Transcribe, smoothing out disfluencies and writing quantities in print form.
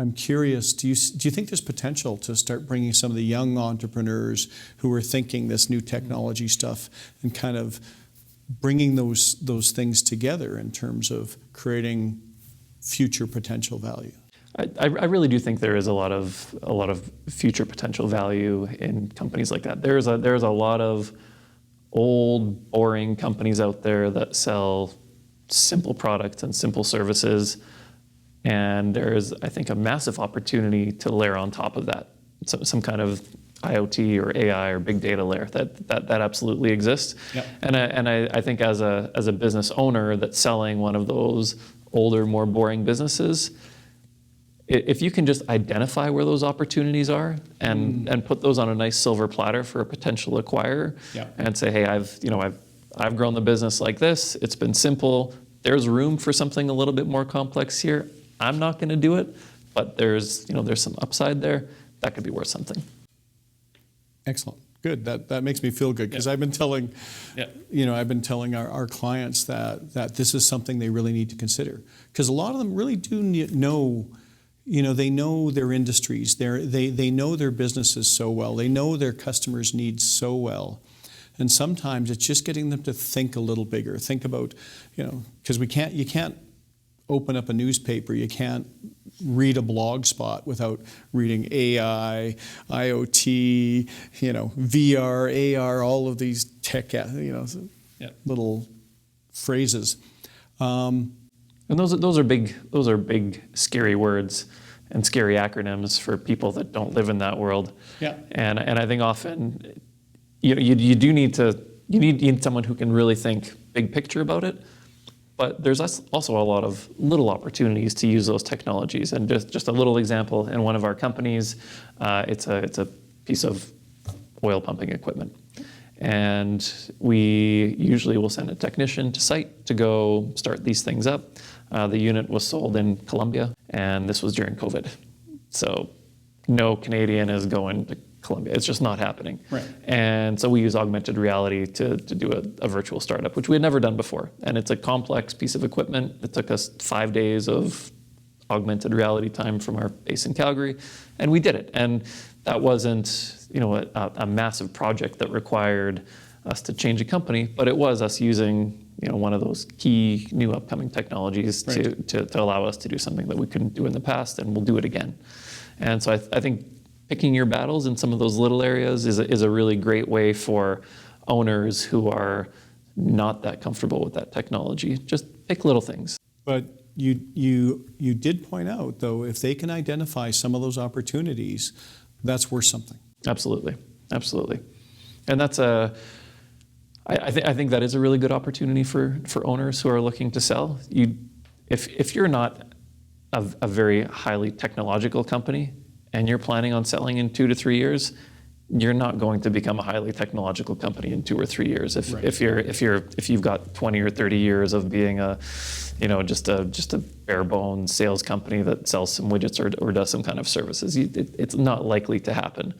I'm curious, do you think there's potential to start bringing some of the young entrepreneurs who are thinking this new technology stuff and kind of bringing those things together in terms of creating future potential value? I really do think there is a lot of future potential value in companies like that. There's a lot of old, boring companies out there that sell simple products and simple services, and there's, I think, a massive opportunity to layer on top of that some kind of IoT or AI or big data layer that absolutely exists. Yep. And I think as a business owner that's selling one of those older, more boring businesses, if you can just identify where those opportunities are and put those on a nice silver platter for a potential acquirer, yeah, and say, hey, I've grown the business like this. It's been simple. There's room for something a little bit more complex here. I'm not going to do it, but there's some upside there. That could be worth something. Excellent. Good. That makes me feel good, because I've been telling, our clients that this is something they really need to consider, because a lot of them really do know. They know their industries. They know their businesses so well. They know their customers' needs so well. And sometimes it's just getting them to think a little bigger. Think about, because you can't open up a newspaper. You can't read a blog spot without reading AI, IoT, VR, AR, all of these tech, little phrases. And those are big, scary words and scary acronyms for people that don't live in that world. Yeah. And I think often you need someone who can really think big picture about it. But there's also a lot of little opportunities to use those technologies. And just a little example, in one of our companies, it's a piece of oil pumping equipment. And we usually will send a technician to site to go start these things up. The unit was sold in Colombia, and this was during COVID. So no Canadian is going to Colombia. It's just not happening. Right. And so we use augmented reality to do a virtual startup, which we had never done before. And it's a complex piece of equipment. It took us 5 days of augmented reality time from our base in Calgary, and we did it. And that wasn't a massive project that required us to change a company, but it was us using one of those key new upcoming technologies to allow us to do something that we couldn't do in the past, and we'll do it again. And so I think picking your battles in some of those little areas is a really great way for owners who are not that comfortable with that technology. Just pick little things. But you did point out, though, if they can identify some of those opportunities, that's worth something. Absolutely. And that's I think that is a really good opportunity for owners who are looking to sell. If you're not a very highly technological company and you're planning on selling in 2 to 3 years, you're not going to become a highly technological company in 2 or 3 years. If you've got 20 or 30 years of being just a bare bones sales company that sells some widgets or does some kind of services, it's not likely to happen.